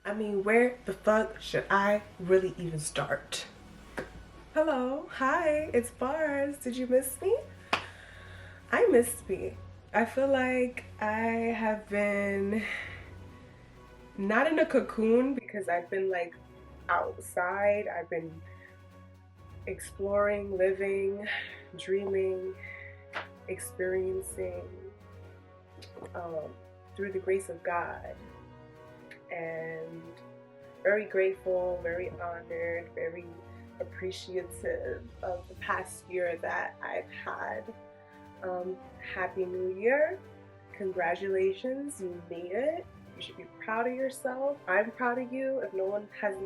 I mean, where the fuck should I really even start? Hello, hi, it's Bars. Did you miss me? I missed me. I feel like I have been not in a cocoon because I've been like outside. I've been exploring, living, dreaming, experiencing um, through the grace of God. And very grateful, very honored, very appreciative of the past year that I've had. Happy New Year. Congratulations, you made it. You should be proud of yourself. I'm proud of you. If no one has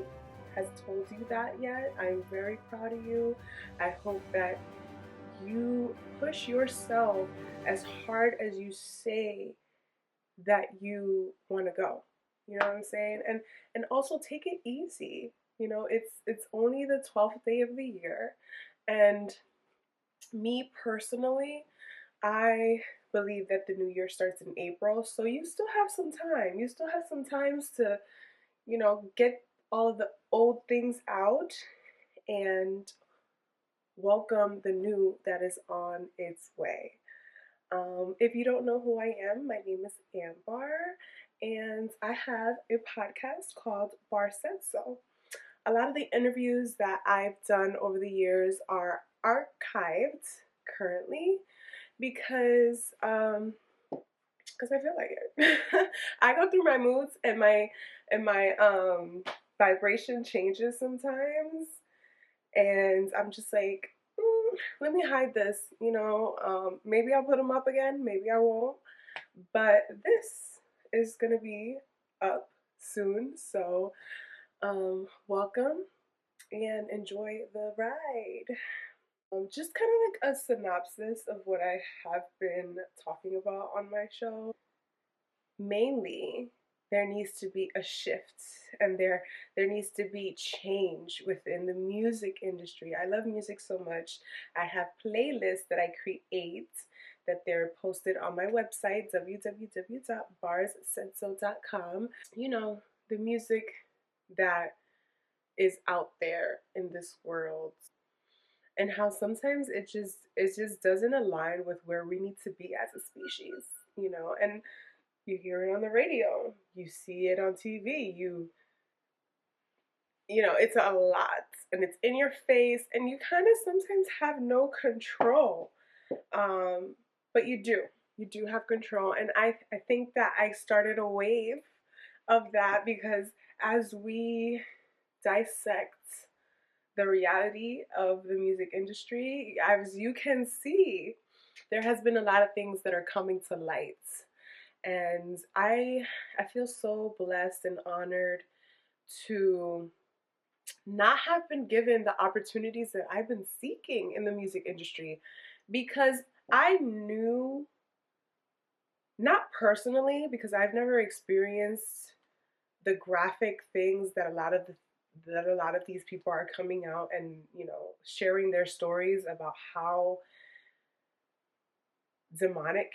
told you that yet, I'm very proud of you. I hope that you push yourself as hard as you say that you want to go. You know what I'm saying? And also take it easy. You know, it's only the 12th day of the year, and me personally, I believe that the new year starts in April, so you still have some time. You still have some times to, get all of the old things out and welcome the new that is on its way. If you don't know who I am, my name is Ambar, and I have a podcast called BarzSaidSo. A lot of the interviews that I've done over the years are archived currently because I feel like it. I go through my moods and my vibration changes sometimes, and I'm just like, let me hide this. Maybe I'll put them up again, maybe I won't. But this is gonna be up soon, so welcome and enjoy the ride. Just kind of like a synopsis of what I have been talking about on my show. Mainly, there needs to be a shift, and there needs to be change within the music industry. I love music so much. I have playlists that I create that they're posted on my website, www.barzsaidso.com. The music that is out there in this world, and how sometimes it just doesn't align with where we need to be as a species, and you hear it on the radio, you see it on TV, it's a lot, and it's in your face, and you kind of sometimes have no control. But you do have control, and I think that I started a wave of that because as we dissect the reality of the music industry, as you can see, there has been a lot of things that are coming to light. And I feel so blessed and honored to not have been given the opportunities that I've been seeking in the music industry, because I knew, not personally, because I've never experienced the graphic things that a lot of these people are coming out and sharing their stories about how demonic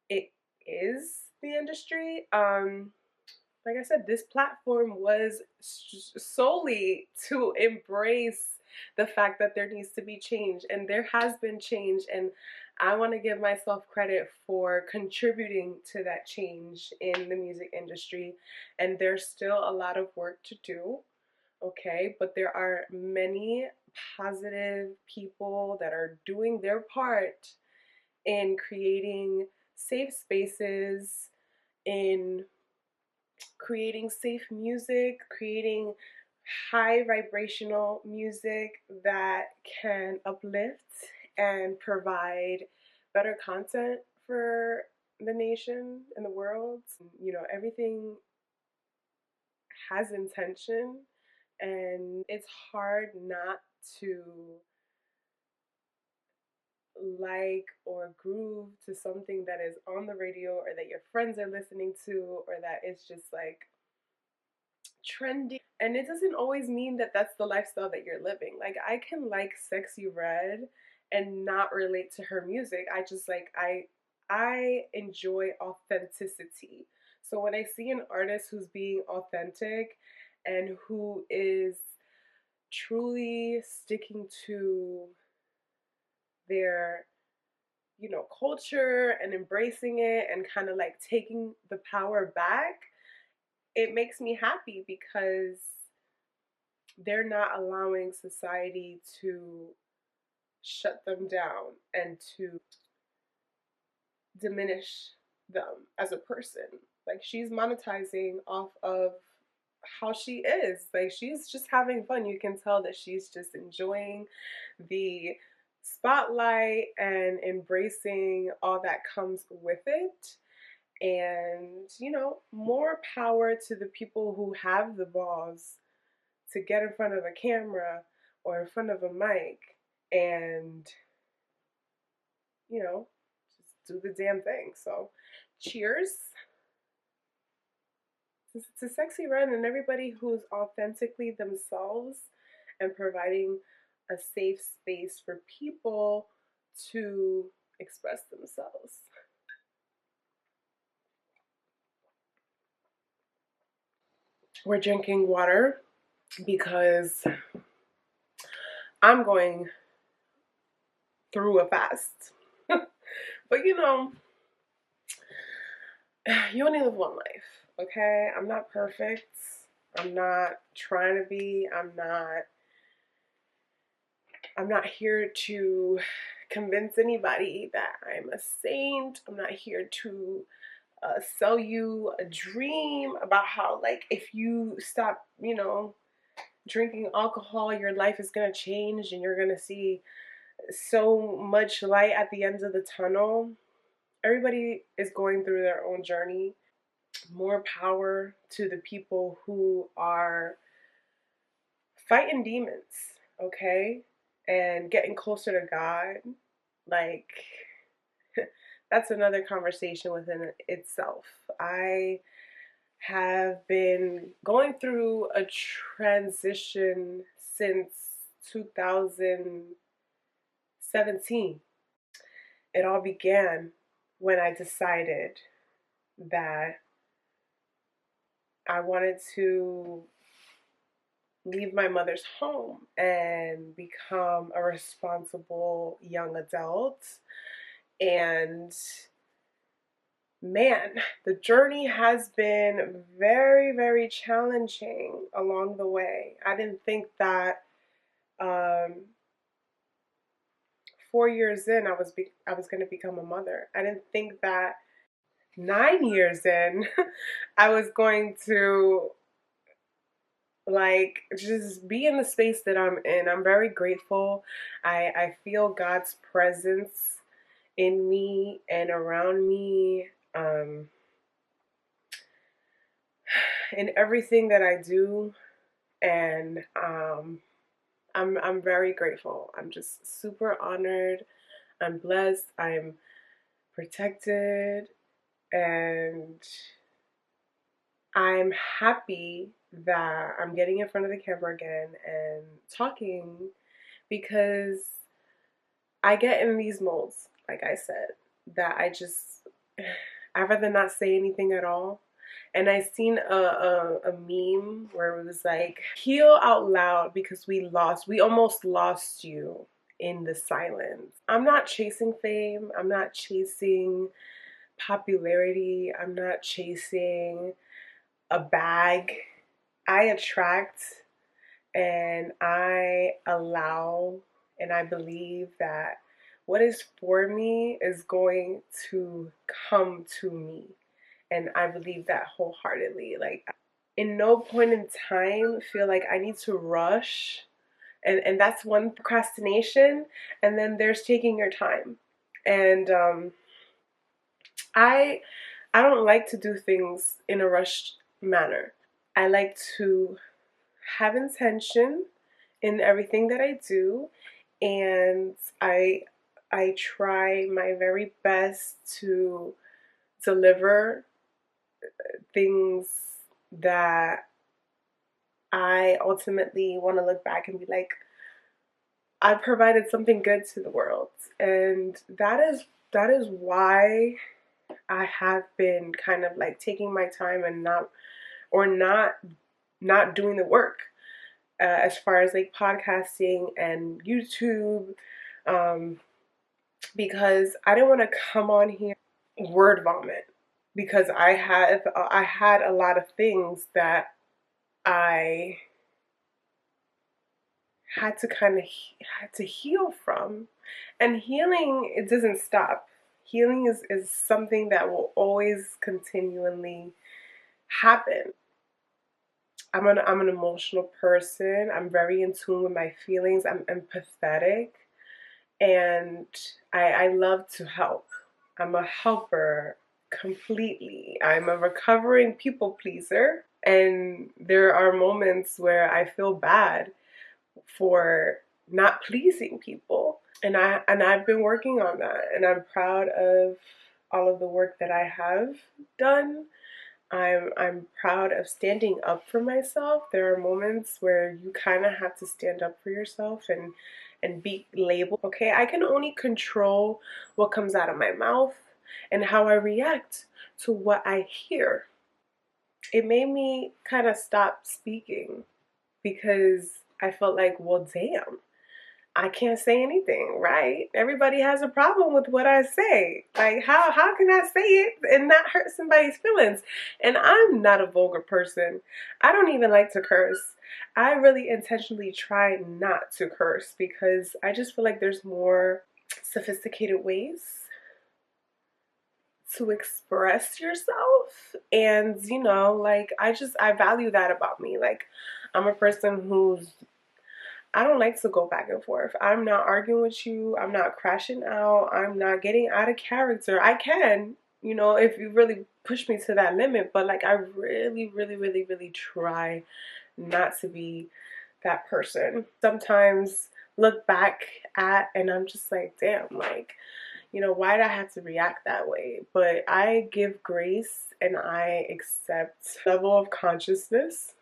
it is, the industry. Like I said, this platform was solely to embrace the fact that there needs to be change, and there has been change, and I want to give myself credit for contributing to that change in the music industry. And there's still a lot of work to do, okay, but there are many positive people that are doing their part in creating safe spaces, in creating safe music, creating high vibrational music that can uplift and provide better content for the nation and the world. Everything has intention, and it's hard not to like or groove to something that is on the radio or that your friends are listening to or that is just like trendy. And it doesn't always mean that that's the lifestyle that you're living. Like, I can like Sexy Red and not relate to her music. I just like I enjoy authenticity. So when I see an artist who's being authentic and who is truly sticking to their, culture and embracing it and kind of like taking the power back, it makes me happy because they're not allowing society to shut them down and to diminish them as a person. Like, she's monetizing off of how she is. Like, she's just having fun. You can tell that she's just enjoying the spotlight and embracing all that comes with it. And, more power to the people who have the balls to get in front of a camera or in front of a mic and, just do the damn thing. So, cheers to Sexy Red and everybody who's authentically themselves and providing a safe space for people to express themselves. We're drinking water because I'm going through a fast. But you only live one life, okay? I'm not perfect. I'm not trying to be. I'm not here to convince anybody that I'm a saint. I'm not here to sell you a dream about how, like, if you stop, drinking alcohol, your life is going to change and you're going to see so much light at the end of the tunnel. Everybody is going through their own journey. More power to the people who are fighting demons, okay? And getting closer to God. Like, that's another conversation within itself. I have been going through a transition since 2017. It all began when I decided that I wanted to leave my mother's home and become a responsible young adult. And man, the journey has been very, very challenging along the way. I didn't think that 4 years in I was going to become a mother. I didn't think that 9 years in I was going to like just be in the space that I'm in. I'm very grateful. I feel God's presence in me and around me, in everything that I do, and I'm very grateful. I'm just super honored. I'm blessed. I'm protected, and I'm happy that I'm getting in front of the camera again and talking because I get in these molds, like I said, that I'd rather not say anything at all. And I seen a meme where it was like, heal out loud because we almost lost you in the silence. I'm not chasing fame. I'm not chasing popularity. I'm not chasing a bag. I attract and I allow and I believe that what is for me is going to come to me. And I believe that wholeheartedly. Like, in no point in time feel like I need to rush. And that's one, procrastination. And then there's taking your time. And I I don't like to do things in a rushed manner. I like to have intention in everything that I do, and I try my very best to deliver things that I ultimately want to look back and be like, I provided something good to the world. And that is why I have been kind of like taking my time and not doing the work, as far as like podcasting and YouTube, um, because I didn't want to come on here word vomit, because I had a lot of things that I had to had to heal from. And healing, it doesn't stop. Healing is something that will always continually happen. I'm an emotional person. I'm very in tune with my feelings. I'm empathetic, and I love to help. I'm a helper completely. I'm a recovering people pleaser, and there are moments where I feel bad for not pleasing people. And I've been working on that, and I'm proud of all of the work that I have done. I'm proud of standing up for myself. There are moments where you kind of have to stand up for yourself and be labeled. Okay, I can only control what comes out of my mouth and how I react to what I hear. It made me kind of stop speaking because I felt like, well, damn, I can't say anything, right? Everybody has a problem with what I say. Like, how can I say it and not hurt somebody's feelings? And I'm not a vulgar person. I don't even like to curse. I really intentionally try not to curse because I just feel like there's more sophisticated ways to express yourself. And like, I value that about me. Like, I'm a person who's I don't like to go back and forth. I'm not arguing with you. I'm not crashing out. I'm not getting out of character. I can, if you really push me to that limit, but like, I really, really, really, really try not to be that person. Sometimes look back at and I'm just like, damn, like, why did I have to react that way? But I give grace and I accept the level of consciousness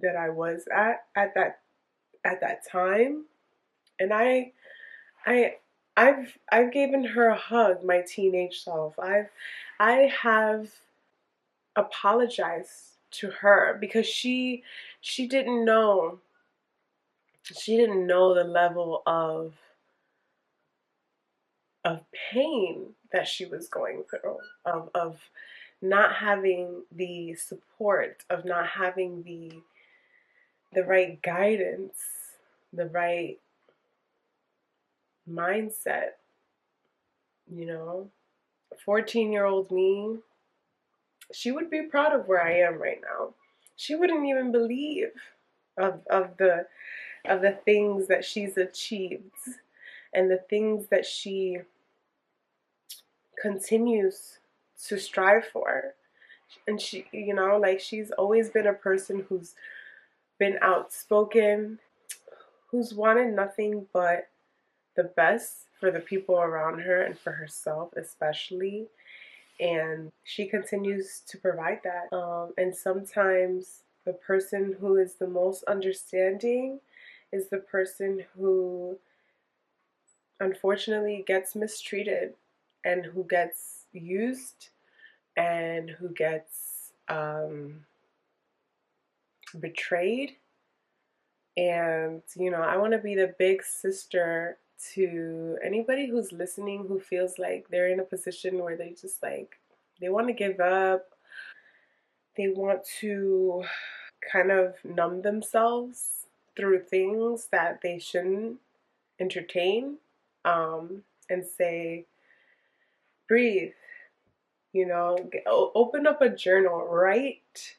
that I was at that time. And I I've given her a hug, my teenage self. I have apologized to her because she didn't know, the level of pain that she was going through, of not having the support, of not having the right guidance, the right mindset, you know. 14-year-old me, she would be proud of where I am right now. She wouldn't even believe of the things that she's achieved and the things that she continues to strive for. And she, like, she's always been a person who's been outspoken, who's wanted nothing but the best for the people around her and for herself especially. And she continues to provide that. And sometimes the person who is the most understanding is the person who unfortunately gets mistreated and who gets used and who gets betrayed. And, I want to be the big sister to anybody who's listening who feels like they're in a position where they just like, they want to give up. They want to kind of numb themselves through things that they shouldn't entertain, and say, breathe, open up a journal, write,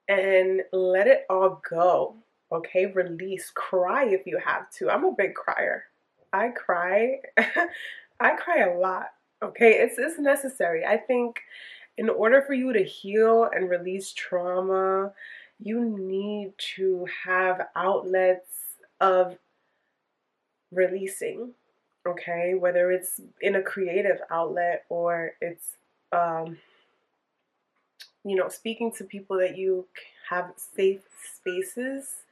and let it all go. Okay, release, cry if you have to. I'm a big crier. I cry. I cry a lot. Okay, it's necessary. I think in order for you to heal and release trauma, you need to have outlets of releasing. Okay, whether it's in a creative outlet or it's um, speaking to people that you have safe spaces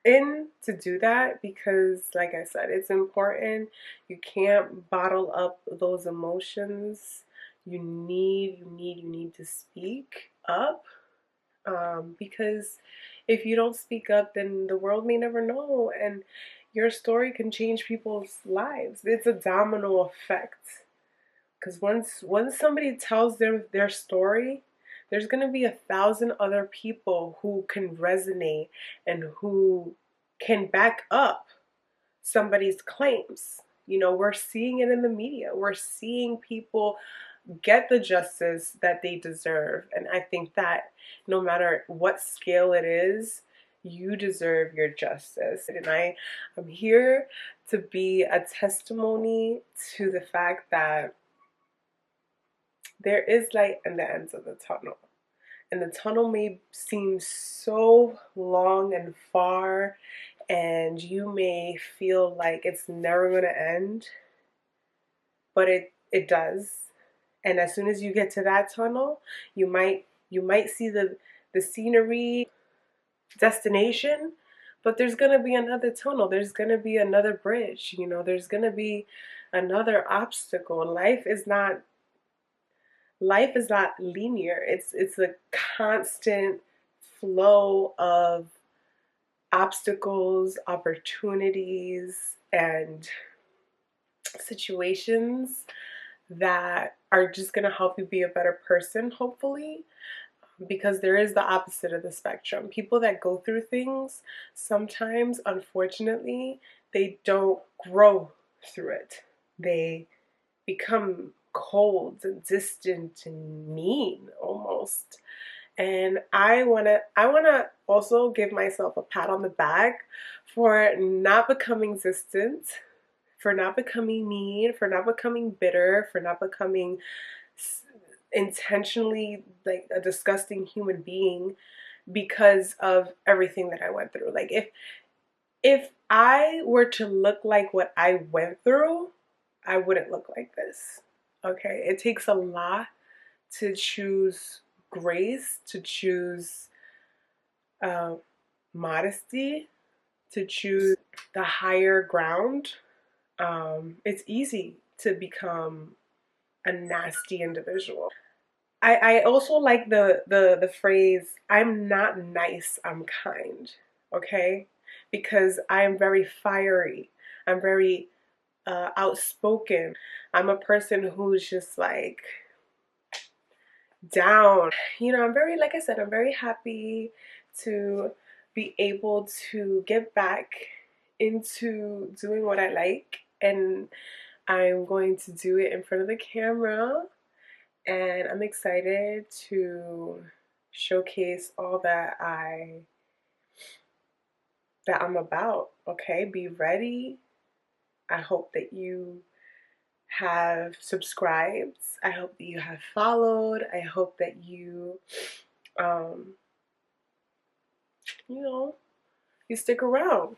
in to do that because, like I said, it's important. You can't bottle up those emotions. You need to speak up, because if you don't speak up, then the world may never know, and your story can change people's lives. It's a domino effect. Because once somebody tells their story, there's gonna be 1,000 other people who can resonate and who can back up somebody's claims. We're seeing it in the media. We're seeing people get the justice that they deserve. And I think that no matter what scale it is, you deserve your justice. And I'm here to be a testimony to the fact that there is light in the ends of the tunnel. And the tunnel may seem so long and far, and you may feel like it's never going to end, but it does. And as soon as you get to that tunnel, you might see the scenery, destination, but there's going to be another tunnel. There's going to be another bridge, there's going to be another obstacle. Life is not linear. It's a constant flow of obstacles, opportunities, and situations that are just going to help you be a better person, hopefully, because there is the opposite of the spectrum. People that go through things, sometimes, unfortunately, they don't grow through it. They become cold and distant and mean almost. And I wanna also give myself a pat on the back for not becoming distant, for not becoming mean, for not becoming bitter, for not becoming intentionally like a disgusting human being because of everything that I went through. Like if I were to look like what I went through, I wouldn't look like this. Okay? It takes a lot to choose grace, to choose uh, modesty, to choose the higher ground. It's easy to become a nasty individual. I also like the phrase, I'm not nice, I'm kind. Okay? Because I'm very fiery. I'm very outspoken. I'm a person who's just like down. I'm very, like I said, I'm very happy to be able to get back into doing what I like, and I'm going to do it in front of the camera, and I'm excited to showcase all that I'm about. Okay, be ready. I hope that you have subscribed. I hope that you have followed. I hope that um, you know, you stick around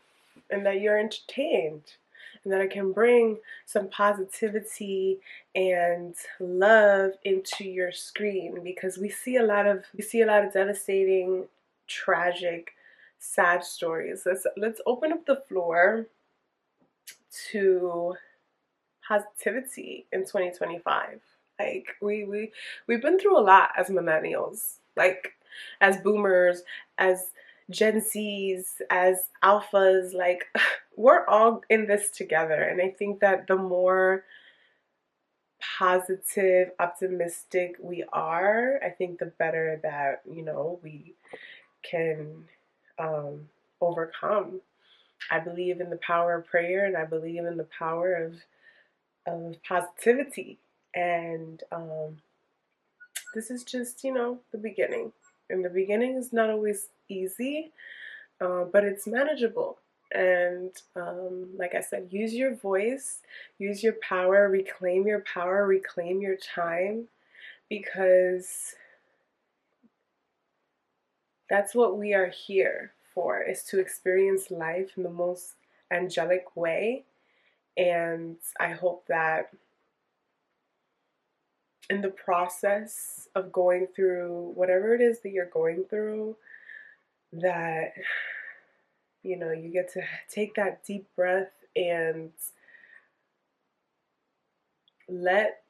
and that you're entertained and that I can bring some positivity and love into your screen, because we see a lot of devastating, tragic, sad stories. Let's open up the floor to positivity in 2025. Like we've been through a lot as millennials, like as boomers, as Gen Zs, as alphas, like we're all in this together. And I think that the more positive, optimistic we are, I think the better that, we can overcome. I believe in the power of prayer, and I believe in the power of positivity. And this is just, the beginning. And the beginning is not always easy, but it's manageable. And like I said, use your voice, use your power, reclaim your time, because that's what we are here for, is to experience life in the most angelic way. And I hope that in the process of going through whatever it is that you're going through, that You know, you get to take that deep breath and let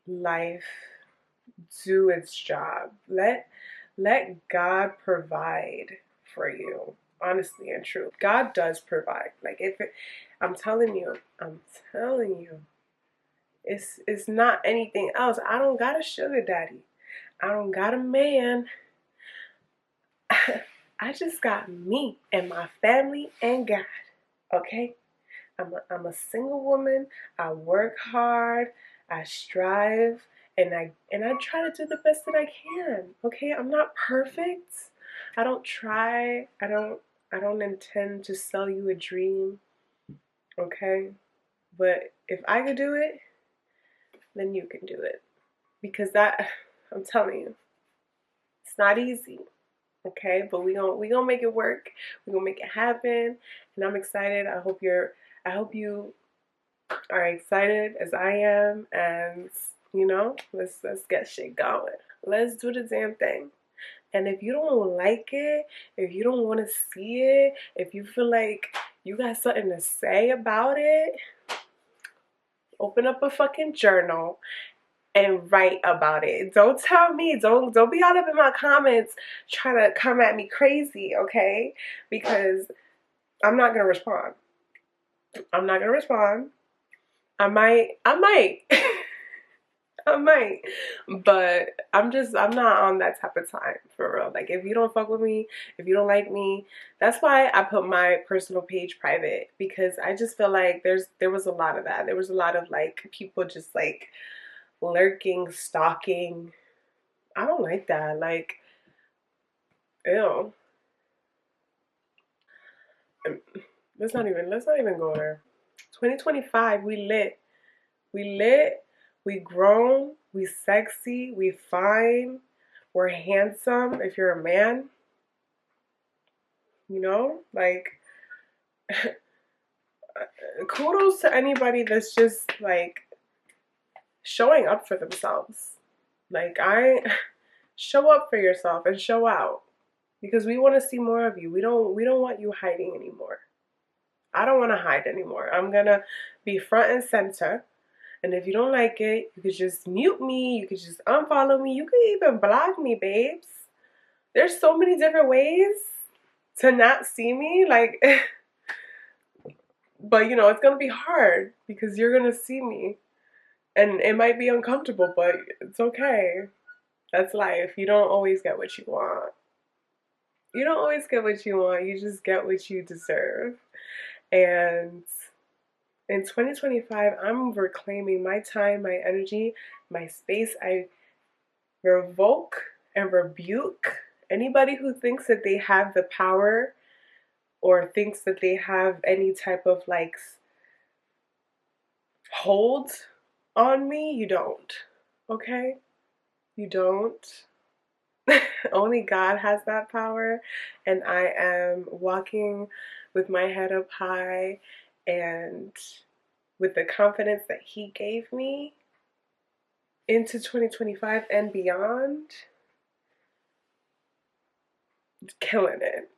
life do its job. Let God provide for you. Honestly and true. God does provide. Like I'm telling you, it's not anything else. I don't got a sugar daddy. I don't got a man. I just got me and my family and God. Okay? I'm a single woman. I work hard. I strive, and I try to do the best that I can. Okay? I'm not perfect. I don't try. I don't intend to sell you a dream. Okay? But if I could do it, then you can do it. Because that I'm telling you, it's not easy. Okay? But we gonna make it work. We're gonna make it happen. And I'm excited. I hope you are excited as I am, and you know, let's get shit going. Let's do the damn thing. And if you don't like it, if you don't want to see it, if you feel like you got something to say about it, open up a fucking journal and write about it. Don't tell me, don't be all up in my comments trying to come at me crazy, okay? Because I'm not gonna respond. I'm not gonna respond. I might. I might, but I'm not on that type of time, for real. Like, if you don't fuck with me, if you don't like me, that's why I put my personal page private, because I just feel like there was a lot of that. There was a lot of like people just like lurking, stalking. I don't like that. Like, ew. Let's not even go there. 2025, we lit. We lit, we grown, we sexy, we fine, we're handsome if you're a man. You know? Like, kudos to anybody that's just like showing up for themselves. Like, show up for yourself and show out. Because we want to see more of you. We don't want you hiding anymore. I don't want to hide anymore. I'm gonna be front and center. And if you don't like it, you could just mute me. You could just unfollow me. You could even block me, babes. There's so many different ways to not see me. Like, but you know, it's going to be hard because you're going to see me. And it might be uncomfortable, but it's okay. That's life. You don't always get what you want. You don't always get what you want. You just get what you deserve. And in 2025, I'm reclaiming my time, my energy, my space. I revoke and rebuke anybody who thinks that they have the power or thinks that they have any type of like hold on me. You don't. Okay? You don't. Only God has that power, and I am walking with my head up high and with the confidence that He gave me into 2025 and beyond, killing it.